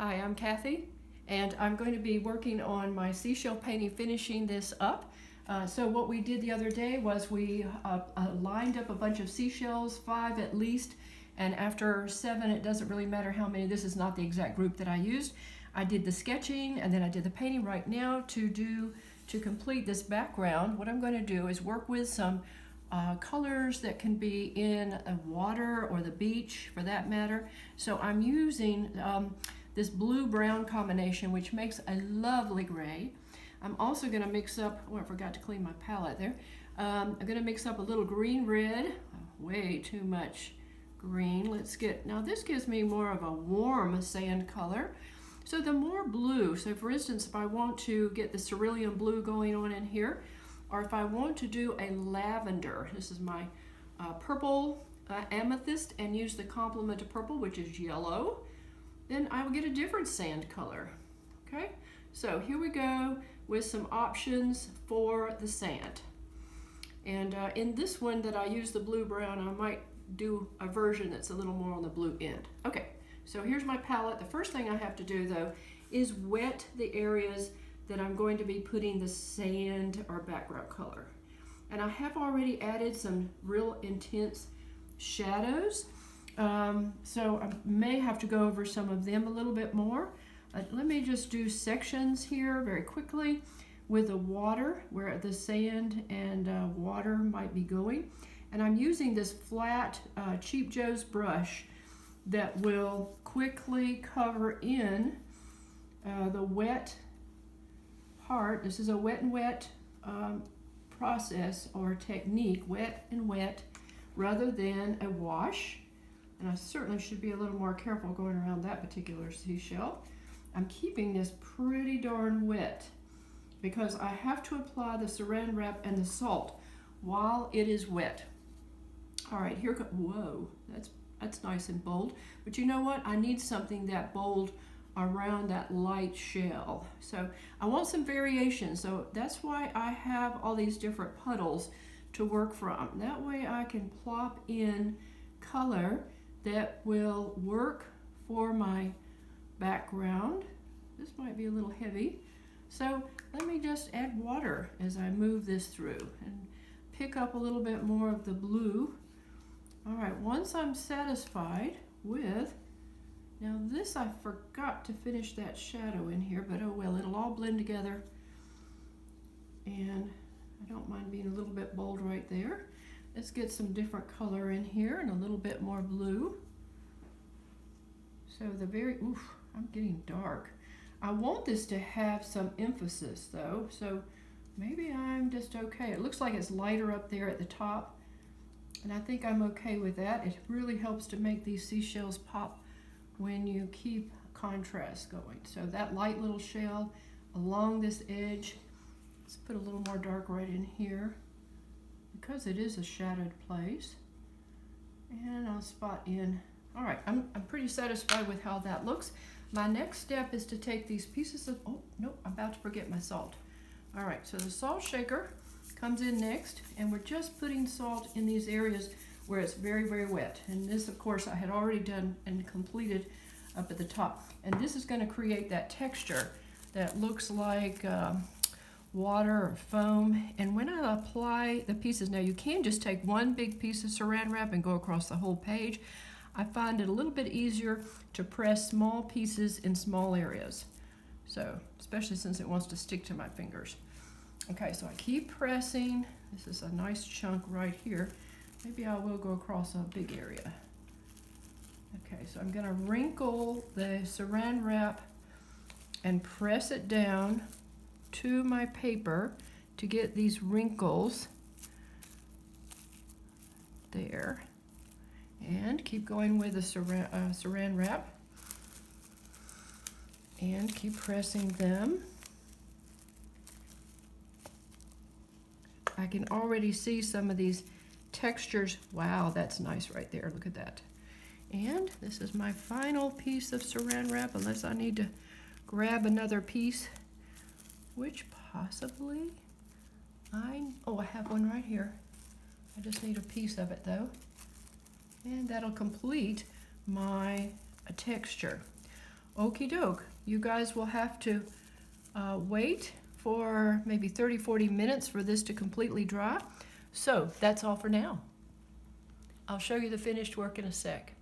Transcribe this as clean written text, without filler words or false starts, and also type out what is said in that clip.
Hi, I'm Kathy, and I'm going to be working on my seashell painting, finishing this up. So what we did the other day was we lined up a bunch of seashells, 5 at least, and after 7, it doesn't really matter how many. This is not the exact group that I used. I did the sketching and then I did the painting. Right now to complete this background, what I'm going to do is work with some colors that can be in the water or the beach for that matter. So I'm using this blue-brown combination, which makes a lovely gray. I'm also going to mix up, oh, I forgot to clean my palette there. I'm going to mix up a little green-red, way too much green. Let's get, now this gives me more of a warm sand color. So the more blue, so for instance, if I want to get the cerulean blue going on in here, or if I want to do a lavender, this is my purple amethyst, and use the complement of purple, which is yellow, then I will get a different sand color. Okay, so here we go with some options for the sand. And in this one that I use the blue-brown, I might do a version that's a little more on the blue end. Okay, so here's my palette. The first thing I have to do though is wet the areas that I'm going to be putting the sand or background color. And I have already added some real intense shadows. So I may have to go over some of them a little bit more. Let me just do sections here very quickly with the water, where the sand and water might be going. And I'm using this flat Cheap Joe's brush that will quickly cover in the wet part. This is a wet and wet process or technique, wet and wet, rather than a wash. And I certainly should be a little more careful going around that particular seashell. I'm keeping this pretty darn wet because I have to apply the saran wrap and the salt while it is wet. All right, here comes, whoa, that's nice and bold. But you know what? I need something that bold around that light shell. So I want some variation. So that's why I have all these different puddles to work from. That way I can plop in color that will work for my background. This might be a little heavy. So let me just add water as I move this through and pick up a little bit more of the blue. All right, once I'm satisfied with, now this I forgot to finish that shadow in here, but oh well, it'll all blend together. And I don't mind being a little bit bold right there. Let's get some different color in here and a little bit more blue. So the very, oof, I'm getting dark. I want this to have some emphasis though, so maybe I'm just okay. It looks like it's lighter up there at the top, and I think I'm okay with that. It really helps to make these seashells pop when you keep contrast going. So that light little shell along this edge, let's put a little more dark right in here because it is a shadowed place. And I'll spot in. All right, I'm pretty satisfied with how that looks. My next step is to take these pieces of, oh, nope, I'm about to forget my salt. All right, so the salt shaker comes in next, and we're just putting salt in these areas where it's very, very wet. And this, of course, I had already done and completed up at the top. And this is going to create that texture that looks like water or foam. And when I apply the pieces, now you can just take one big piece of saran wrap and go across the whole page. I find it a little bit easier to press small pieces in small areas. So, especially since it wants to stick to my fingers. Okay, so I keep pressing. This is a nice chunk right here. Maybe I will go across a big area. Okay, so I'm gonna wrinkle the saran wrap and press it down to my paper to get these wrinkles there. And keep going with the saran wrap and keep pressing them. I can already see some of these textures. Wow, that's nice right there. Look at that. And this is my final piece of saran wrap, unless I need to grab another piece, which possibly oh, I have one right here. I just need a piece of it though. And that'll complete my texture. Okie doke. You guys will have to wait for maybe 30-40 minutes for this to completely dry. So that's all for now. I'll show you the finished work in a sec.